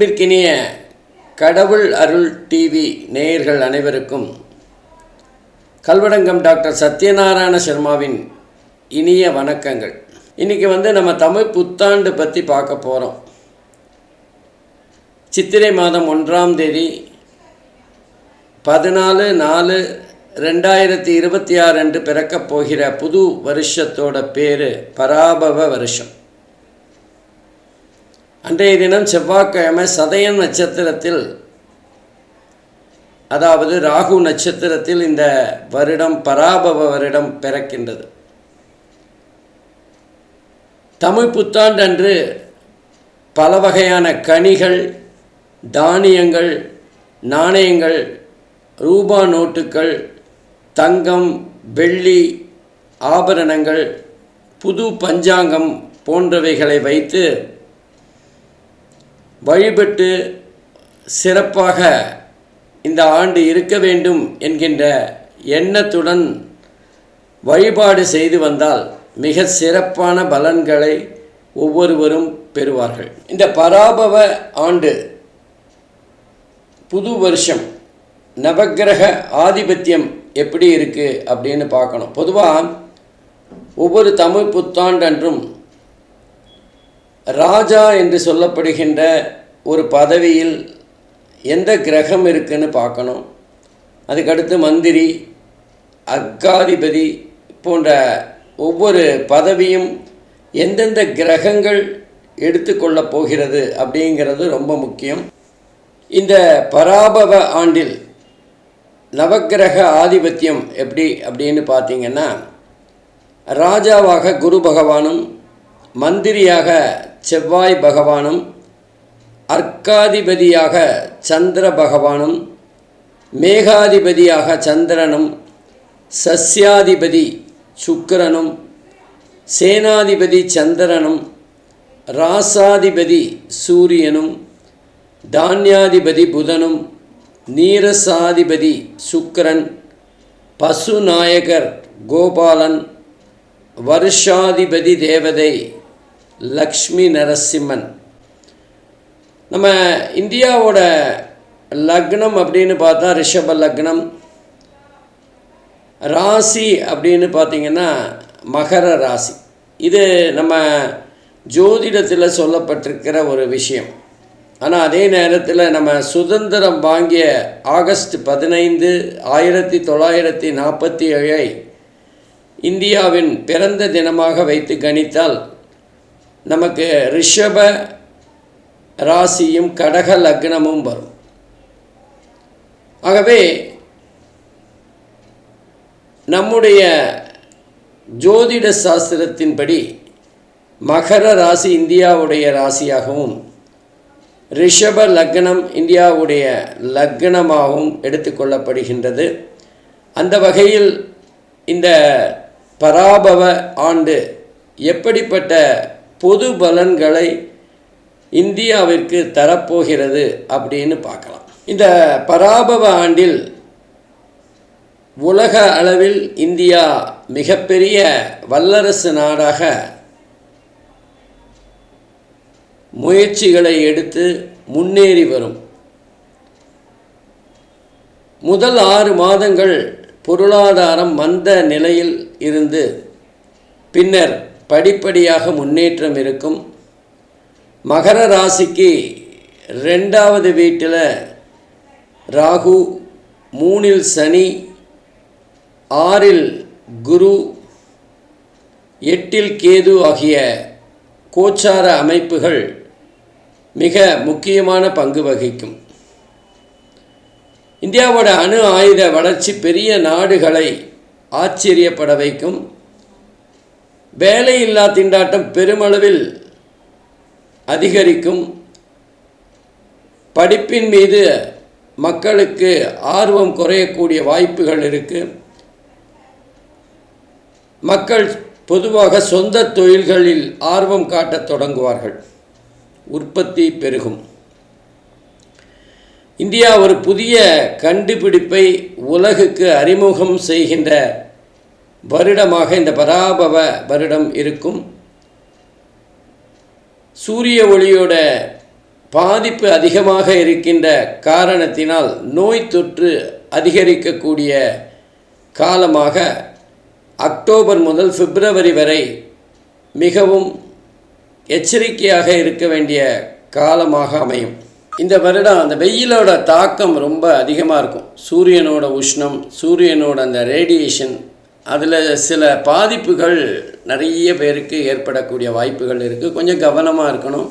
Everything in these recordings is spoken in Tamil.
அன்பிற்கினிய கடவுள் அருள் டிவி நேயர்கள் அனைவருக்கும் கல்வடங்கம் டாக்டர் சத்யநாராயண சர்மாவின் இனிய வணக்கங்கள். இன்றைக்கி நம்ம தமிழ் புத்தாண்டு பற்றி பார்க்க போகிறோம். சித்திரை மாதம் 1ஆம் தேதி 14/4/2026 அன்று பிறக்கப் போகிற புது வருஷத்தோட பேர் பராபவ வருஷம். அன்றைய தினம் செவ்வாய்க்கிழமை சதயம் நட்சத்திரத்தில், அதாவது ராகு நட்சத்திரத்தில் இந்த வருடம் பராபவ வருடம் பிறக்கின்றது. தமிழ் புத்தாண்டு அன்று பல வகையான கனிகள், தானியங்கள், நாணயங்கள், ரூபா நோட்டுகள், தங்கம், வெள்ளி ஆபரணங்கள், புது பஞ்சாங்கம் போன்றவைகளை வைத்து வழிபட்டு சிறப்பாக இந்த ஆண்டு இருக்க வேண்டும் என்கின்ற எண்ணத்துடன் வழிபாடு செய்து வந்தால் மிக சிறப்பான பலன்களை ஒவ்வொருவரும் பெறுவார்கள். இந்த பராபவ ஆண்டு புது வருஷம் நவக்கிரக ஆதிபத்தியம் எப்படி இருக்குது அப்படின்னு பார்க்கணும். பொதுவாக ஒவ்வொரு தமிழ் புத்தாண்டு அன்றும் ராஜா என்று சொல்லப்படுகின்ற ஒரு பதவியில் எந்த கிரகம் இருக்குன்னு பார்க்கணும். அதுக்கடுத்து மந்திரி, அர்க்காதிபதி போன்ற ஒவ்வொரு பதவியும் எந்தெந்த கிரகங்கள் எடுத்துக்கொள்ளப் போகிறது அப்படிங்கிறது ரொம்ப முக்கியம். இந்த பராபவ ஆண்டில் நவக்கிரக ஆதிபத்தியம் எப்படி அப்படின்னு பார்த்தீங்கன்னா, ராஜாவாக குரு பகவானும், மந்திரியாக செவ்வாய் பகவானும், அர்க்காதிபதியாக சந்திர பகவானும், மேகாதிபதியாக சந்திரனும், சஸ்யாதிபதி சுக்கிரனும், சேனாதிபதி சந்திரனும், ராசாதிபதி சூரியனும், தானியாதிபதி புதனும், நீரசாதிபதி சுக்கிரன், பசுநாயகர் கோபாலன், வருஷாதிபதி தேவதை லக்ஷ்மி நரசிம்மன். நம்ம இந்தியாவோட லக்னம் அப்படின்னு பார்த்தா ரிஷப லக்னம், ராசி அப்படின்னு பார்த்திங்கன்னா மகர ராசி. இது நம்ம ஜோதிடத்தில் சொல்லப்பட்டிருக்கிற ஒரு விஷயம். ஆனால் அதே நேரத்தில் நம்ம சுதந்திரம் வாங்கிய ஆகஸ்ட் 15, 1947 இந்தியாவின் பிறந்த தினமாக வைத்து கணித்தால் நமக்கு ரிஷப ராசியும் கடக லக்னமும் வரும். ஆகவே நம்முடைய ஜோதிட சாஸ்திரத்தின்படி மகர ராசி இந்தியாவுடைய ராசியாகவும், ரிஷப லக்னம் இந்தியாவுடைய லக்னமாகவும் எடுத்துக்கொள்ளப்படுகின்றது. அந்த வகையில் இந்த பராபவ ஆண்டு எப்படிப்பட்ட பொது பலன்களை இந்தியாவிற்கு தரப்போகிறது அப்படின்னு பார்க்கலாம். இந்த பராபவ ஆண்டில் உலக அளவில் இந்தியா மிகப்பெரிய வல்லரசு நாடாக முயற்சிகளை எடுத்து முன்னேறி வரும். முதல் 6 மாதங்கள் பொருளாதாரம் மந்த நிலையில் இருந்து பின்னர் படிப்படியாக முன்னேற்றம் இருக்கும். மகர ராசிக்கு 2வது வீட்டில் ராகு, 3இல் சனி, 6இல் குரு, 8இல் கேது ஆகிய கோச்சார அமைப்புகள் மிக முக்கியமான பங்கு வகிக்கும். இந்தியாவோட அணு ஆயுத வளர்ச்சி பெரிய நாடுகளை ஆச்சரியப்பட வைக்கும். வேலையில்லா திண்டாட்டம் பெருமளவில் அதிகரிக்கும். படிப்பின் மீது மக்களுக்கு ஆர்வம் குறையக்கூடிய வாய்ப்புகள் இருக்குது. மக்கள் பொதுவாக சொந்த தொழில்களில் ஆர்வம் காட்டத் தொடங்குவார்கள். உற்பத்தி பெருகும். இந்தியா ஒரு புதிய கண்டுபிடிப்பை உலகுக்கு அறிமுகம் செய்கின்ற வருடமாக இந்த பராபவ வருடம் இருக்கும். சூரிய ஒளியோட பாதிப்பு அதிகமாக இருக்கின்ற காரணத்தினால் நோய் தொற்று அதிகரிக்கக்கூடிய காலமாக அக்டோபர் முதல் பிப்ரவரி வரை மிகவும் எச்சரிக்கையாக இருக்க வேண்டிய காலமாக அமையும். இந்த வருடம் அந்த வெயிலோட தாக்கம் ரொம்ப அதிகமாக இருக்கும். சூரியனோட உஷ்ணம், சூரியனோட அந்த ரேடியேஷன், அதில் சில பாதிப்புகள் நிறைய பேருக்கு ஏற்படக்கூடிய வாய்ப்புகள் இருக்குது. கொஞ்சம் கவனமாக இருக்கணும்.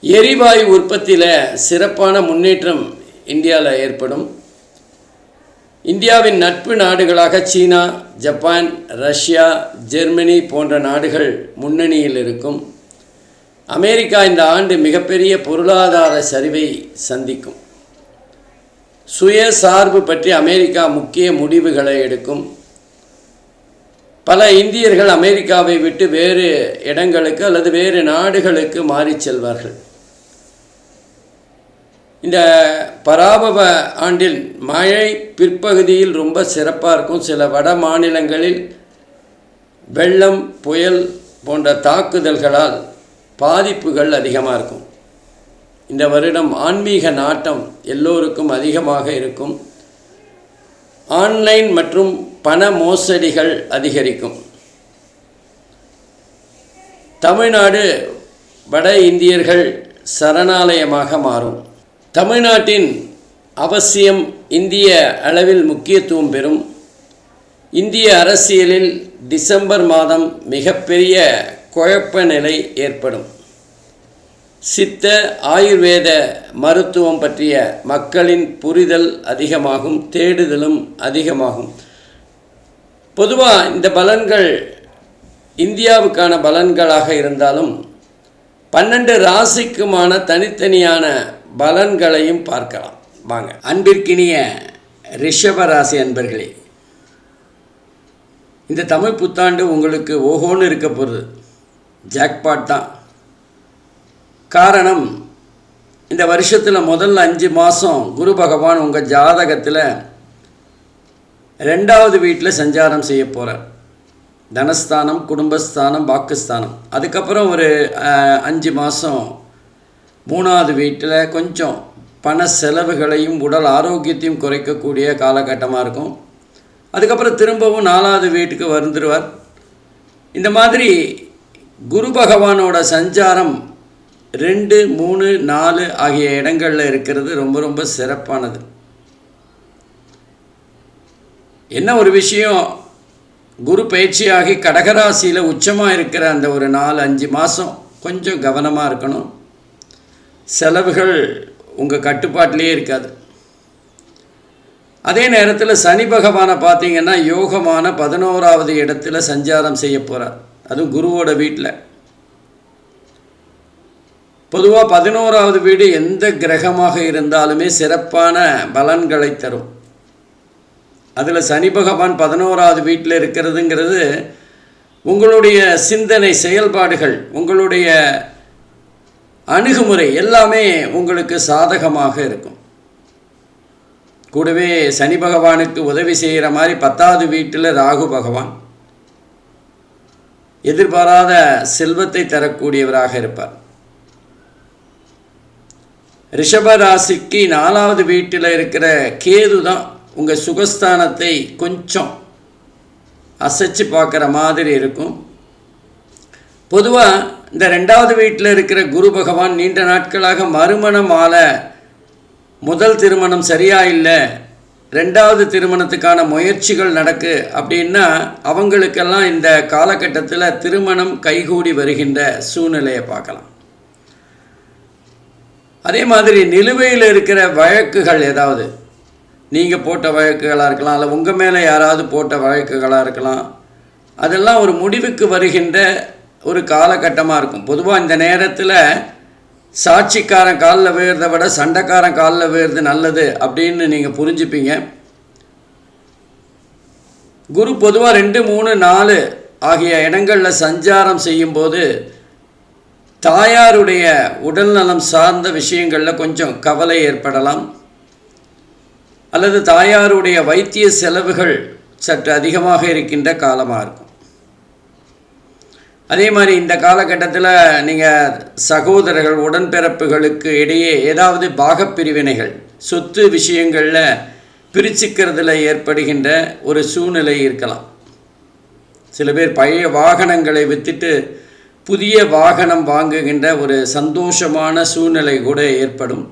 எரிவாயு உற்பத்தியில் சிறப்பான முன்னேற்றம் இந்தியாவில் ஏற்படும். இந்தியாவின் நட்பு நாடுகளாக சீனா, ஜப்பான், ரஷ்யா, ஜெர்மனி போன்ற நாடுகள் முன்னணியில் இருக்கும். அமெரிக்கா இந்த ஆண்டு மிகப்பெரிய பொருளாதார சரிவை சந்திக்கும். சுயசார்பு பற்றி அமெரிக்கா முக்கிய முடிவுகளை எடுக்கும். பல இந்தியர்கள் அமெரிக்காவை விட்டு வேறு இடங்களுக்கு அல்லது வேறு நாடுகளுக்கு மாறி செல்வார்கள். இந்த பராபவ ஆண்டில் மழை பிற்பகுதியில் ரொம்ப சிறப்பாக இருக்கும். சில வட மாநிலங்களில் வெள்ளம், புயல் போன்ற தாக்குதல்களால் பாதிப்புகள் அதிகமாக இருக்கும். இந்த வருடம் ஆன்மீக நாட்டம் எல்லோருக்கும் அதிகமாக இருக்கும். ஆன்லைன் மற்றும் பண மோசடிகள் அதிகரிக்கும். தமிழ்நாடு வட இந்தியர்கள் சரணாலயமாக மாறும். தமிழ்நாட்டின் அவசியம் இந்திய அளவில் முக்கியத்துவம் பெறும். இந்திய அரசியலில் டிசம்பர் மாதம் மிகப்பெரிய குழப்ப நிலை ஏற்படும். சித்த ஆயுர்வேத மருத்துவம் பற்றிய மக்களின் புரிதல் அதிகமாகும், தேடுதலும் அதிகமாகும். பொதுவாக இந்த பலன்கள் இந்தியாவுக்கான பலன்களாக இருந்தாலும் 12 ராசிக்குமான தனித்தனியான பலன்களையும் பார்க்கலாம். வாங்க. அன்பிற்கினிய ரிஷப ராசி அன்பர்களே, இந்த தமிழ் புத்தாண்டு உங்களுக்கு ஓஹோன்னு இருக்க போகிறது. ஜாக்பாட் தான். காரணம், இந்த வருஷத்தில் முதல் 5 மாதம் குரு பகவான் உங்கள் ஜாதகத்தில் 2வது வீட்டில் சஞ்சாரம் செய்ய போகிறார். தனஸ்தானம், குடும்பஸ்தானம், வாக்குஸ்தானம். அதுக்கப்புறம் ஒரு 5 மாதம் 3வது வீட்டில் கொஞ்சம் பண செலவுகளையும் உடல் ஆரோக்கியத்தையும் குறைக்கக்கூடிய காலகட்டமாக இருக்கும். அதுக்கப்புறம் திரும்பவும் 4வது வீட்டுக்கு வந்துடுவார். இந்த மாதிரி குரு பகவானோட சஞ்சாரம் 2, 3, 4 ஆகிய இடங்களில் இருக்கிறது ரொம்ப ரொம்ப சிறப்பானது. என்ன ஒரு விஷயம், குரு பயிற்சியாகி கடகராசியில் உச்சமாக இருக்கிற அந்த ஒரு 4-5 மாதம் கொஞ்சம் கவனமாக இருக்கணும். செலவுகள் உங்கள் கட்டுப்பாட்டிலே இருக்காது. அதே நேரத்தில் சனி பகவானை பார்த்தீங்கன்னா யோகமான 11வது இடத்துல சஞ்சாரம் செய்ய போகிறார். அதுவும் குருவோட வீட்டில். பொதுவாக 11வது வீடு எந்த கிரகமாக இருந்தாலுமே சிறப்பான பலன்களை தரும். அதில் சனி பகவான் 11வது வீட்டில் இருக்கிறதுங்கிறது உங்களுடைய சிந்தனை செயல்பாடுகள், உங்களுடைய அணுகுமுறை எல்லாமே உங்களுக்கு சாதகமாக இருக்கும். கூடவே சனி பகவானுக்கு உதவி செய்கிற மாதிரி 10வது வீட்டில் ராகு பகவான் எதிர்பாராத செல்வத்தை தரக்கூடியவராக இருப்பார். ரிஷப ராசிக்கு 4வது வீட்டில் இருக்கிற கேது தான் உங்கள் சுகஸ்தானத்தை கொஞ்சம் அசைச்சு பார்க்குற மாதிரி இருக்கும். பொதுவாக இந்த 2வது வீட்டில் இருக்கிற குரு பகவான் நீண்ட நாட்களாக மறுமணம் ஆல, முதல் திருமணம் சரியா இல்லை, 2வது திருமணத்துக்கான முயற்சிகள் நடக்கு அப்படின்னா அவங்களுக்கெல்லாம் இந்த காலகட்டத்தில் திருமணம் கைகூடி வருகின்ற சூழ்நிலையை பார்க்கலாம். அதே மாதிரி நிலுவையில் இருக்கிற வழக்குகள், ஏதாவது நீங்கள் போட்ட வழக்குகளாக இருக்கலாம், அல்ல உங்கள் மேலே யாராவது போட்ட வழக்குகளாக இருக்கலாம், அதெல்லாம் ஒரு முடிவுக்கு வருகின்ற ஒரு காலகட்டமாக இருக்கும். பொதுவாக இந்த நேரத்தில் சாட்சிக்காரன் காலில் விழுறதை விட சண்டைக்காரன் காலில் விழுறது நல்லது அப்படின்னு நீங்கள் புரிஞ்சுப்பீங்க. குரு பொதுவாக 2, 3, 4 ஆகிய இடங்களில் சஞ்சாரம் செய்யும்போது தாயாருடைய உடல்நலம் சார்ந்த விஷயங்களில் கொஞ்சம் கவலை ஏற்படலாம், அல்லது தாயாருடைய வைத்திய செலவுகள் சற்று அதிகமாக இருக்கின்ற காலமாக இருக்கும். அதே மாதிரி இந்த காலகட்டத்தில் நீங்கள் சகோதரர்கள் உடன்பிறப்புகளுக்கு இடையே ஏதாவது பாகப்பிரிவினைகள் சொத்து விஷயங்களில் பிரிச்சுக்கிறதுல ஏற்படுகின்ற ஒரு சூழ்நிலை இருக்கலாம். சில பேர் பழைய வாகனங்களை விற்றுட்டு புதிய வாகனம் வாங்குகின்ற ஒரு சந்தோஷமான சூழ்நிலை கூட ஏற்படும்.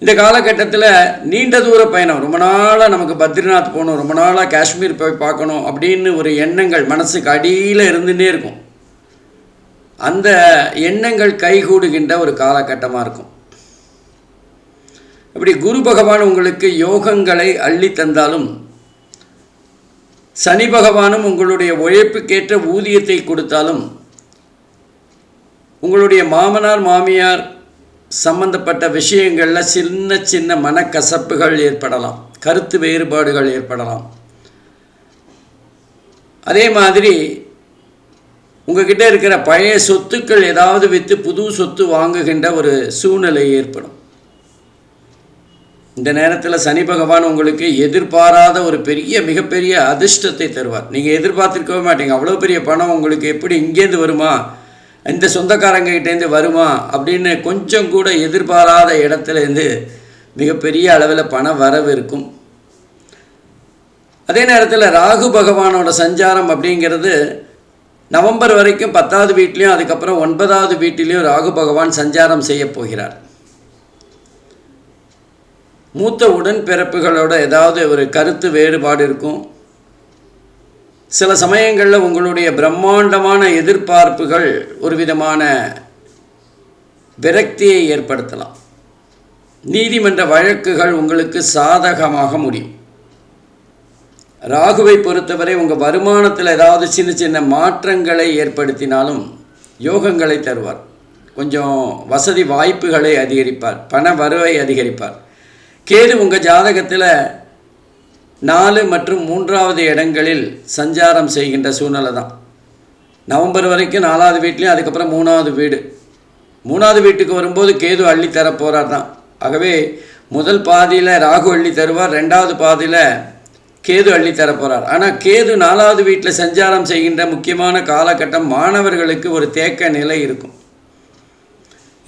இந்த காலகட்டத்தில் நீண்ட தூர பயணம், ரொம்ப நாளாக நமக்கு பத்ரிநாத் போகணும், ரொம்ப நாளாக காஷ்மீர் போய் பார்க்கணும் அப்படின்னு ஒரு எண்ணங்கள் மனசுக்கு அடியில் இருந்துகிட்டே இருக்கும். அந்த எண்ணங்கள் கைகூடுகின்ற ஒரு காலகட்டமாக இருக்கும். இப்படி குரு பகவான் உங்களுக்கு யோகங்களை அள்ளி தந்தாலும் சனி பகவானும் உங்களுடைய உழைப்புக்கேற்ற ஊதியத்தை கொடுத்தாலும் உங்களுடைய மாமனார் மாமியார் சம்பந்தப்பட்ட விஷயங்களில் சின்ன சின்ன மனக்கசப்புகள் ஏற்படலாம், கருத்து வேறுபாடுகள் ஏற்படலாம். அதே மாதிரி உங்ககிட்ட இருக்கிற பழைய சொத்துக்கள் ஏதாவது விற்று புது சொத்து வாங்குகின்ற ஒரு சூழ்நிலை ஏற்படும். இந்த நேரத்தில் சனி பகவான் உங்களுக்கு எதிர்பாராத ஒரு மிகப்பெரிய அதிர்ஷ்டத்தை தருவார். நீங்கள் எதிர்பார்த்துருக்கவே மாட்டீங்க. அவ்வளோ பெரிய பணம் உங்களுக்கு எப்படி இங்கேருந்து வருமா, இந்த சொந்தக்காரங்கிட்டேருந்து வருமா அப்படின்னு கொஞ்சம் கூட எதிர்பாராத இடத்துலேருந்து மிகப்பெரிய அளவில் பண வரவு இருக்கும். அதே நேரத்தில் ராகு பகவானோட சஞ்சாரம் அப்படிங்கிறது நவம்பர் வரைக்கும் 10வது வீட்லேயும் அதுக்கப்புறம் 9வது வீட்டிலையும் ராகு பகவான் சஞ்சாரம் செய்ய போகிறார். மூத்த உடன்பிறப்புகளோட ஏதாவது ஒரு கருத்து வேறுபாடு இருக்கும். சில சமயங்களில் உங்களுடைய பிரம்மாண்டமான எதிர்பார்ப்புகள் ஒரு விதமான விரக்தியை ஏற்படுத்தலாம். நீதிமன்ற வழக்குகள் உங்களுக்கு சாதகமாக முடியும். ராகுவை பொறுத்தவரை உங்கள் வருமானத்தில் ஏதாவது சின்ன சின்ன மாற்றங்களை ஏற்படுத்தினாலும் யோகங்களை தருவார். கொஞ்சம் வசதி வாய்ப்புகளை அதிகரிப்பார், பண வரவை அதிகரிப்பார். கேது உங்கள் ஜாதகத்தில் 4 மற்றும் 3வது இடங்களில் சஞ்சாரம் செய்கின்ற சூழ்நிலை தான். நவம்பர் வரைக்கும் 4வது வீட்லேயும் அதுக்கப்புறம் 3வது வீடு. 3வது வீட்டுக்கு வரும்போது கேது அள்ளி தரப்போகிறார் தான். ஆகவே முதல் பாதியில் ராகு அள்ளி தருவார், 2வது பாதியில் கேது அள்ளி தரப்போகிறார். ஆனால் கேது 4வது வீட்டில் சஞ்சாரம் செய்கின்ற முக்கியமான காலகட்டம் மாணவர்களுக்கு ஒரு தேக்க நிலை இருக்கும்.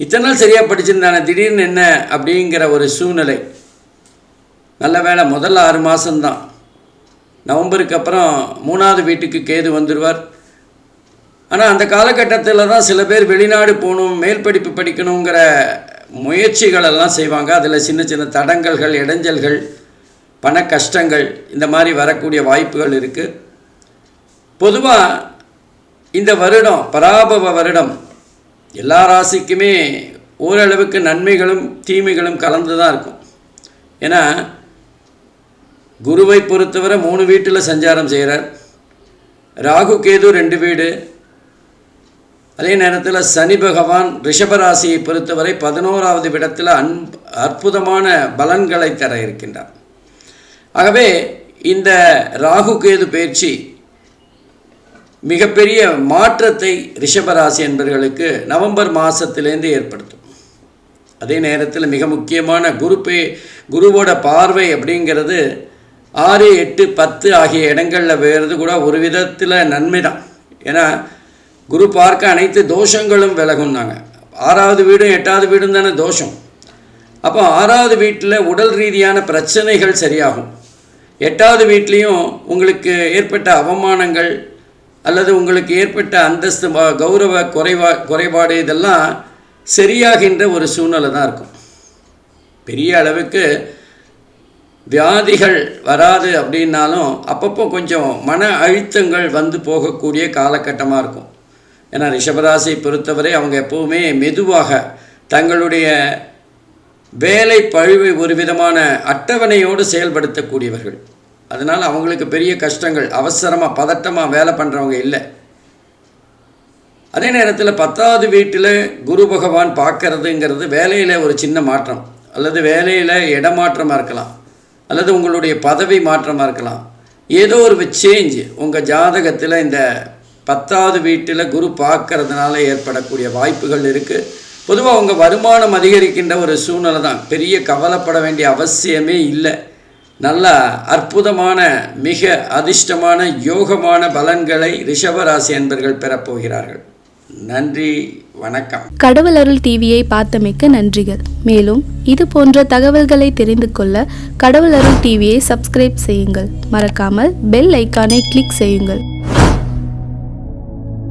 இத்தனை நாள் சரியாக படிச்சிருந்தானே திடீர்னு என்ன அப்படிங்கிற ஒரு சூழ்நிலை. நல்ல வேளை முதல்ல 6 மாதம்தான். நவம்பருக்கு அப்புறம் 3வது வீட்டுக்கு கேது வந்துடுவார். ஆனால் அந்த காலகட்டத்தில் தான் சில பேர் வெளிநாடு போகணும், மேல் படிப்பு படிக்கணுங்கிற முயற்சிகளெல்லாம் செய்வாங்க. அதில் சின்ன சின்ன தடங்கல்கள், இடைஞ்சல்கள், பண கஷ்டங்கள் இந்த மாதிரி வரக்கூடிய வாய்ப்புகள் இருக்குது. பொதுவாக இந்த வருடம் பராபவ வருடம் எல்லா ராசிக்குமே ஓரளவுக்கு நன்மைகளும் தீமைகளும் கலந்து தான் இருக்கும். ஏன்னா குருவை பொறுத்தவரை 3 வீட்டில் சஞ்சாரம் செய்கிறார். ராகு கேது 2 வீடு. அதே நேரத்தில் சனி பகவான் ரிஷபராசியை பொறுத்தவரை 11வது இடத்தில் அற்புதமான பலன்களை தர இருக்கின்றார். ஆகவே இந்த ராகு கேது பயிற்சி மிகப்பெரிய மாற்றத்தை ரிஷபராசி என்பவர்களுக்கு நவம்பர் மாதத்திலேருந்து ஏற்படுத்தும். அதே நேரத்தில் மிக முக்கியமான குருவோட பார்வை அப்படிங்கிறது 6, 8, 10 ஆகிய இடங்களில் வேறுது கூட ஒரு விதத்தில் நன்மை தான். ஏன்னா குரு பார்க்க அனைத்து தோஷங்களும் விலகும்னாங்க. 6வது வீடும் 8வது வீடும் தானே தோஷம். அப்போ 6வது வீட்டில் உடல் ரீதியான பிரச்சனைகள் சரியாகும். 8வது வீட்லேயும் உங்களுக்கு ஏற்பட்ட அவமானங்கள் அல்லது உங்களுக்கு ஏற்பட்ட அந்தஸ்து கௌரவ குறைபாடு இதெல்லாம் சரியாகின்ற ஒரு சூழ்நிலை தான் இருக்கும். பெரிய அளவுக்கு வியாதிகள் வராது அப்படின்னாலும் அப்பப்போ கொஞ்சம் மன அழுத்தங்கள் வந்து போகக்கூடிய காலகட்டமாக இருக்கும். ஏன்னா ரிஷபராசியை பொறுத்தவரை அவங்க எப்போவுமே மெதுவாக தங்களுடைய வேலை பழுவை ஒரு விதமான அட்டவணையோடு செயல்படுத்தக்கூடியவர்கள். அதனால் அவங்களுக்கு பெரிய கஷ்டங்கள், அவசரமாக பதட்டமாக வேலை பண்ணுறவங்க இல்லை. அதே நேரத்தில் 10வது வீட்டில் குரு பகவான் பார்க்கறதுங்கிறது வேலையில் ஒரு சின்ன மாற்றம் அல்லது வேலையில் இடமாற்றமாக இருக்கலாம் அல்லது உங்களுடைய பதவி மாற்றமாக இருக்கலாம். ஏதோ ஒரு சேஞ்ச் உங்கள் ஜாதகத்தில் இந்த 10வது வீட்டில் குரு பார்க்கறதுனால ஏற்படக்கூடிய வாய்ப்புகள் இருக்குது. பொதுவாக உங்கள் வருமானம் அதிகரிக்கின்ற ஒரு சூழ்நிலை தான். பெரிய கவலைப்பட வேண்டிய அவசியமே இல்லை. நல்ல அற்புதமான மிக அதிர்ஷ்டமான யோகமான பலன்களை ரிஷபராசி அன்பர்கள் பெறப்போகிறார்கள். நன்றி, வணக்கம். கடவுள் அருள் டிவியை பார்த்தமைக்கு நன்றிகள். மேலும் இது போன்ற தகவல்களை தெரிந்து கொள்ள கடவுள் அருள் டிவியை சப்ஸ்கிரைப் செய்யுங்கள். மறக்காமல் பெல் ஐக்கானை கிளிக் செய்யுங்கள்.